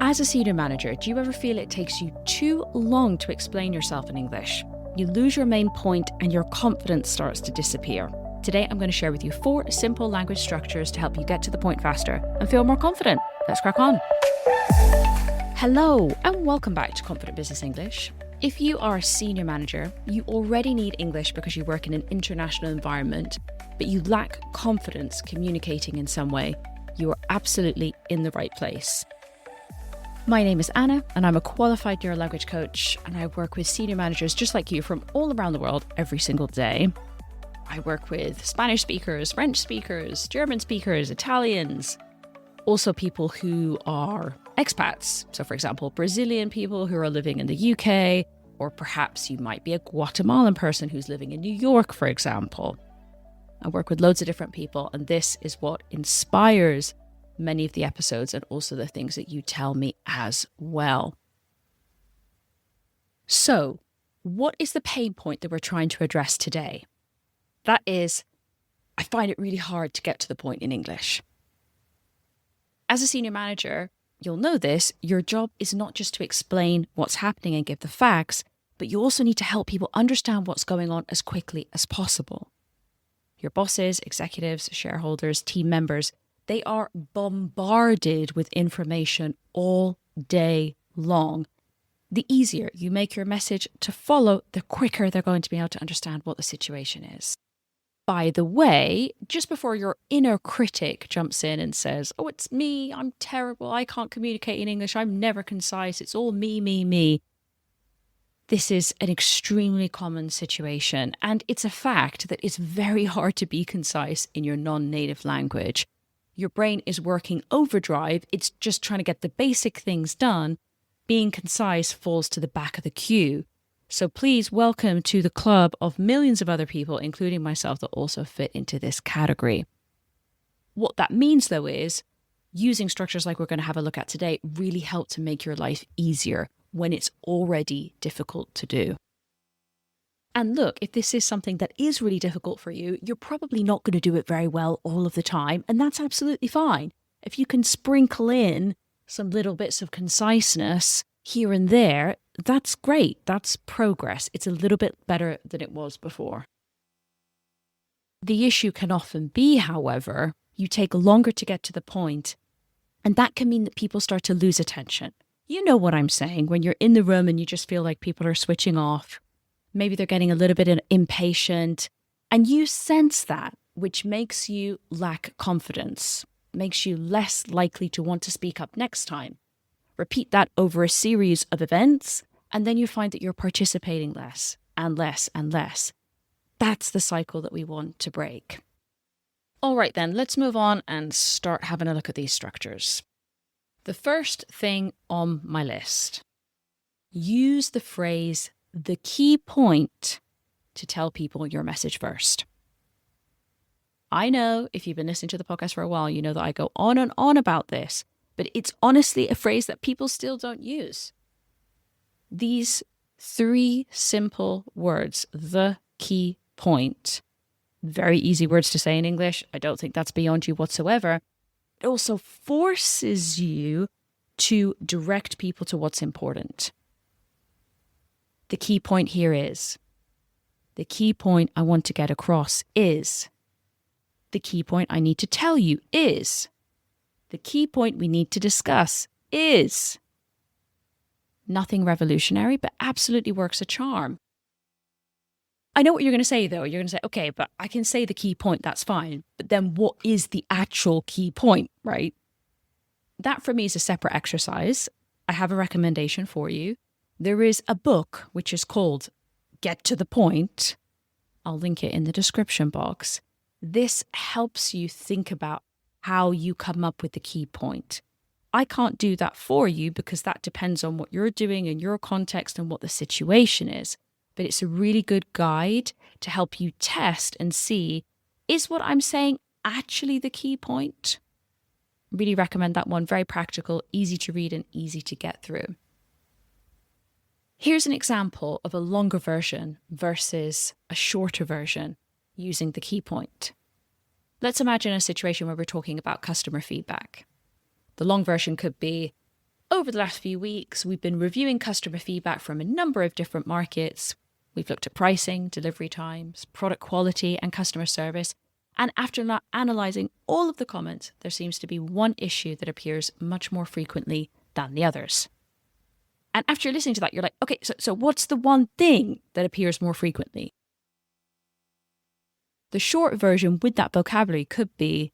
As a senior manager, do you ever feel it takes you too long to explain yourself in English? You lose your main point and your confidence starts to disappear. Today, I'm going to share with you 4 simple language structures to help you get to the point faster and feel more confident. Let's crack on. Hello, and welcome back to Confident Business English. If you are a senior manager, you already need English because you work in an international environment, but you lack confidence communicating in some way. You are absolutely in the right place. My name is Anna, and I'm a qualified neurolanguage coach, and I work with senior managers just like you from all around the world every single day. I work with Spanish speakers, French speakers, German speakers, Italians, also people who are expats. So, for example, Brazilian people who are living in the UK, or perhaps you might be a Guatemalan person who's living in New York, for example. I work with loads of different people, and this is what inspires many of the episodes and also the things that you tell me as well. So, what is the pain point that we're trying to address today? That is, I find it really hard to get to the point in English. As a senior manager, you'll know this, your job is not just to explain what's happening and give the facts, but you also need to help people understand what's going on as quickly as possible. Your bosses, executives, shareholders, team members, they are bombarded with information all day long. The easier you make your message to follow, the quicker they're going to be able to understand what the situation is. By the way, just before your inner critic jumps in and says, "Oh, it's me, I'm terrible, I can't communicate in English, I'm never concise, it's all me. This is an extremely common situation, and it's a fact that it's very hard to be concise in your non-native language. Your brain is working overdrive, it's just trying to get the basic things done. Being concise falls to the back of the queue. So please welcome to the club of millions of other people, including myself, that also fit into this category. What that means, though, is using structures like we're going to have a look at today really help to make your life easier when it's already difficult to do. And look, if this is something that is really difficult for you, you're probably not going to do it very well all of the time, and that's absolutely fine. If you can sprinkle in some little bits of conciseness here and there, that's great. That's progress. It's a little bit better than it was before. The issue can often be, however, you take longer to get to the point, and that can mean that people start to lose attention. You know what I'm saying, when you're in the room and you just feel like people are switching off. Maybe they're getting a little bit impatient, and you sense that, which makes you lack confidence, makes you less likely to want to speak up next time. Repeat that over a series of events, and then you find that you're participating less and less and less. That's the cycle that we want to break. All right, then, let's move on and start having a look at these structures. The first thing on my list, use the phrase "the key point" to tell people your message first. I know if you've been listening to the podcast for a while, you know that I go on and on about this, but it's honestly a phrase that people still don't use. These 3 simple words, the key point, very easy words to say in English. I don't think that's beyond you whatsoever. It also forces you to direct people to what's important. The key point here is, the key point I want to get across is, the key point I need to tell you is, the key point we need to discuss is. Nothing revolutionary, but absolutely works a charm. I know what you're going to say, though. You're going to say, okay, but I can say the key point, that's fine. But then what is the actual key point, right? That for me is a separate exercise. I have a recommendation for you. There is a book which is called Get to the Point. I'll link it in the description box. This helps you think about how you come up with the key point. I can't do that for you because that depends on what you're doing in your context and what the situation is. But it's a really good guide to help you test and see, is what I'm saying actually the key point? Really recommend that one. Very practical, easy to read and easy to get through. Here's an example of a longer version versus a shorter version using the key point. Let's imagine a situation where we're talking about customer feedback. The long version could be, Over the last few weeks, we've been reviewing customer feedback from a number of different markets. We've looked at pricing, delivery times, product quality, and customer service. And after analysing all of the comments, there seems to be one issue that appears much more frequently than the others. And after listening to that, you're like, okay, so what's the one thing that appears more frequently? The short version with that vocabulary could be,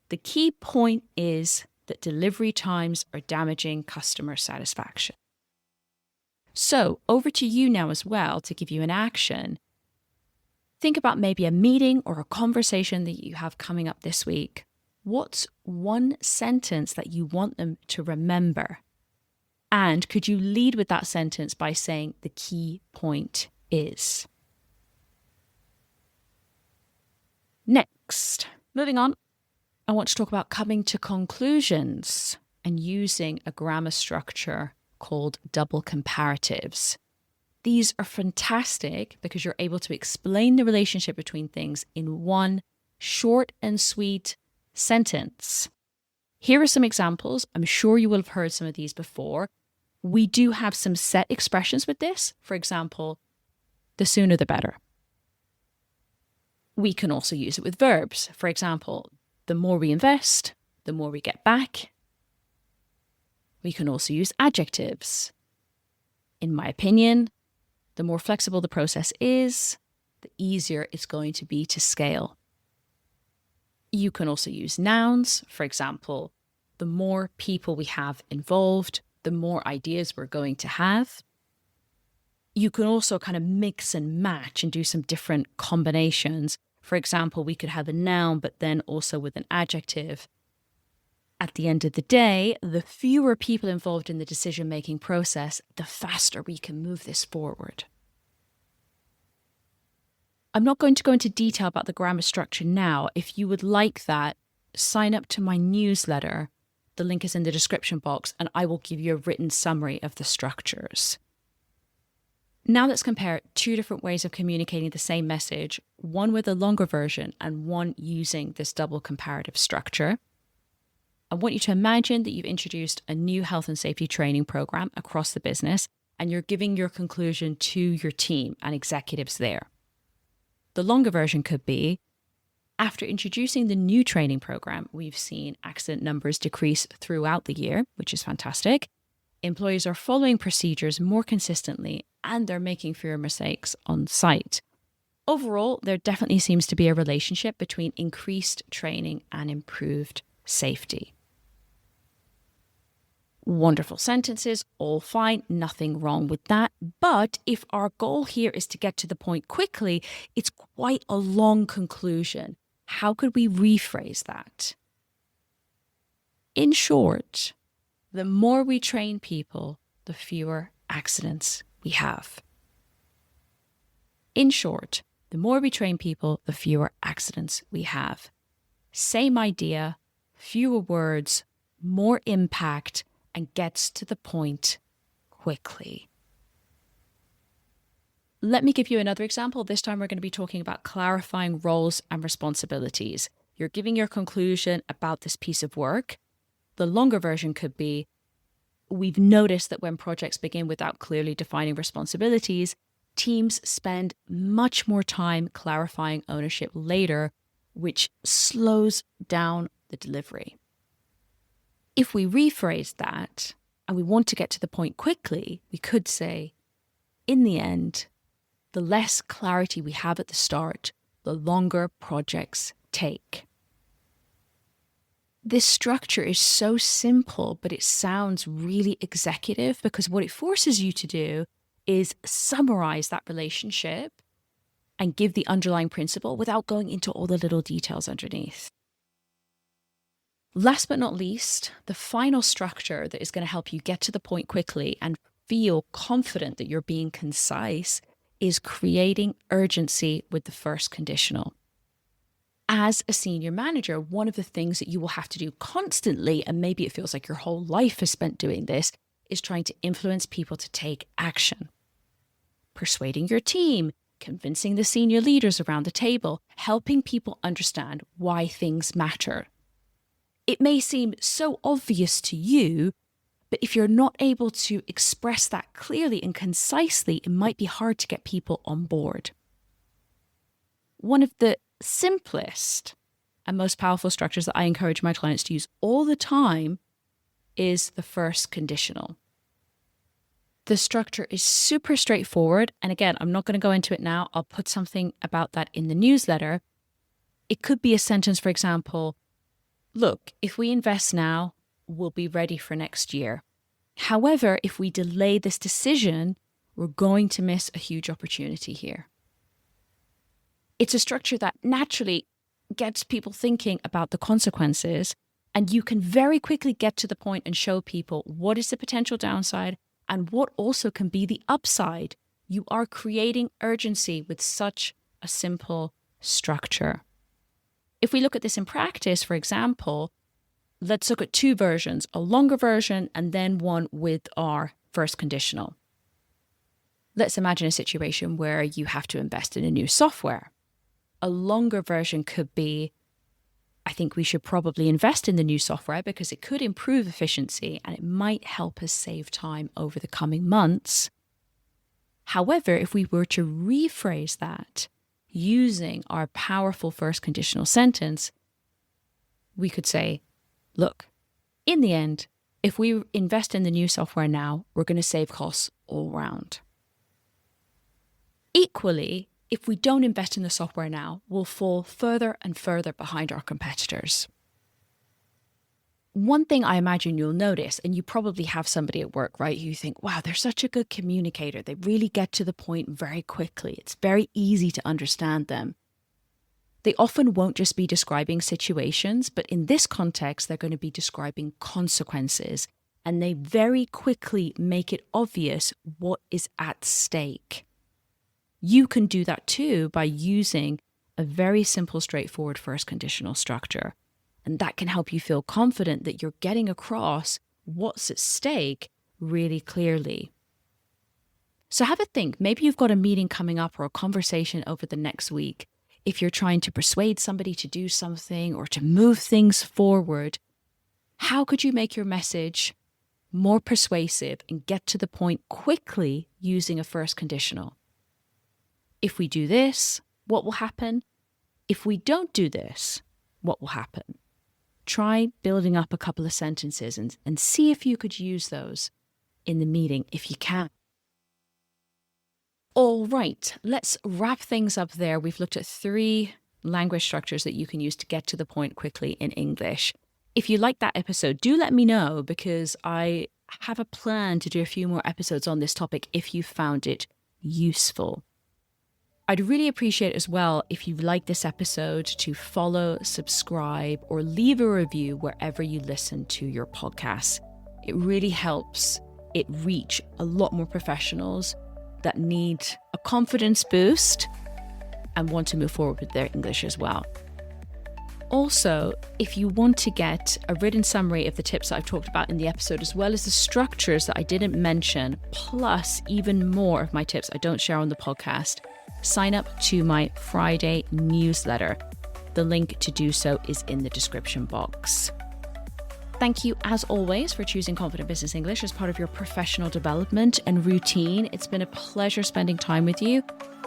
the key point is that delivery times are damaging customer satisfaction. So over to you now as well to give you an action. Think about maybe a meeting or a conversation that you have coming up this week. What's one sentence that you want them to remember? And could you lead with that sentence by saying the key point is? Next, moving on, I want to talk about coming to conclusions and using a grammar structure called double comparatives. These are fantastic because you're able to explain the relationship between things in one short and sweet sentence. Here are some examples. I'm sure you will have heard some of these before. We do have some set expressions with this. For example, the sooner the better. We can also use it with verbs. For example, the more we invest, the more we get back. We can also use adjectives. In my opinion, the more flexible the process is, the easier it's going to be to scale. You can also use nouns. For example, the more people we have involved, the more ideas we're going to have. You can also kind of mix and match and do some different combinations. For example, we could have a noun, but then also with an adjective. At the end of the day, the fewer people involved in the decision-making process, the faster we can move this forward. I'm not going to go into detail about the grammar structure now. If you would like that, sign up to my newsletter. The link is in the description box, and I will give you a written summary of the structures. Now let's compare two different ways of communicating the same message, one with a longer version and one using this double comparative structure. I want you to imagine that you've introduced a new health and safety training program across the business, and you're giving your conclusion to your team and executives there. The longer version could be, after introducing the new training program, we've seen accident numbers decrease throughout the year, which is fantastic. Employees are following procedures more consistently and they're making fewer mistakes on site. Overall, there definitely seems to be a relationship between increased training and improved safety. Wonderful sentences, all fine, nothing wrong with that. But if our goal here is to get to the point quickly, it's quite a long conclusion. How could we rephrase that? In short, the more we train people, the fewer accidents we have. In short, the more we train people, the fewer accidents we have. Same idea, fewer words, more impact, and gets to the point quickly. Let me give you another example. This time we're going to be talking about clarifying roles and responsibilities. You're giving your conclusion about this piece of work. The longer version could be, we've noticed that when projects begin without clearly defining responsibilities, teams spend much more time clarifying ownership later, which slows down the delivery. If we rephrase that and we want to get to the point quickly, we could say, in the end, the less clarity we have at the start, the longer projects take. This structure is so simple, but it sounds really executive because what it forces you to do is summarize that relationship and give the underlying principle without going into all the little details underneath. Last but not least, the final structure that is going to help you get to the point quickly and feel confident that you're being concise is creating urgency with the first conditional. As a senior manager, one of the things that you will have to do constantly, and maybe it feels like your whole life is spent doing this, is trying to influence people to take action. Persuading your team, convincing the senior leaders around the table, helping people understand why things matter. It may seem so obvious to you, But if you're not able to express that clearly and concisely, it might be hard to get people on board. One of the simplest and most powerful structures that I encourage my clients to use all the time is the first conditional. The structure is super straightforward. And again, I'm not going to go into it now. I'll put something about that in the newsletter. It could be a sentence, for example, look, if we invest now, we'll be ready for next year. However, if we delay this decision, we're going to miss a huge opportunity here. It's a structure that naturally gets people thinking about the consequences, and you can very quickly get to the point and show people what is the potential downside and what also can be the upside. You are creating urgency with such a simple structure. If we look at this in practice, for example, let's look at two versions, a longer version and then one with our first conditional. Let's imagine a situation where you have to invest in a new software. A longer version could be, I think we should probably invest in the new software because it could improve efficiency and it might help us save time over the coming months. However, if we were to rephrase that using our powerful first conditional sentence, we could say, look, in the end, if we invest in the new software now, we're going to save costs all round. Equally, if we don't invest in the software now, we'll fall further and further behind our competitors. One thing I imagine you'll notice, and you probably have somebody at work, right, who you think, wow, they're such a good communicator. They really get to the point very quickly. It's very easy to understand them. They often won't just be describing situations, but in this context, they're going to be describing consequences. And they very quickly make it obvious what is at stake. You can do that too by using a very simple, straightforward first conditional structure. And that can help you feel confident that you're getting across what's at stake really clearly. So have a think. Maybe you've got a meeting coming up or a conversation over the next week. If you're trying to persuade somebody to do something or to move things forward, how could you make your message more persuasive and get to the point quickly using a first conditional? If we do this, what will happen? If we don't do this, what will happen? Try building up a couple of sentences and see if you could use those in the meeting if you can. All right, let's wrap things up there. We've looked at 3 language structures that you can use to get to the point quickly in English. If you like that episode, do let me know because I have a plan to do a few more episodes on this topic if you found it useful. I'd really appreciate as well if you like this episode to follow, subscribe, or leave a review wherever you listen to your podcasts. It really helps it reach a lot more professionals that need a confidence boost and want to move forward with their English as well. Also, if you want to get a written summary of the tips that I've talked about in the episode, as well as the structures that I didn't mention, plus even more of my tips I don't share on the podcast, sign up to my Friday newsletter. The link to do so is in the description box. Thank you, as always, for choosing Confident Business English as part of your professional development and routine. It's been a pleasure spending time with you.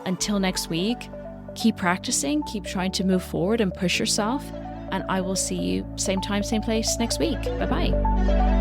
Until next week, keep practicing, keep trying to move forward and push yourself. And I will see you same time, same place next week. Bye-bye.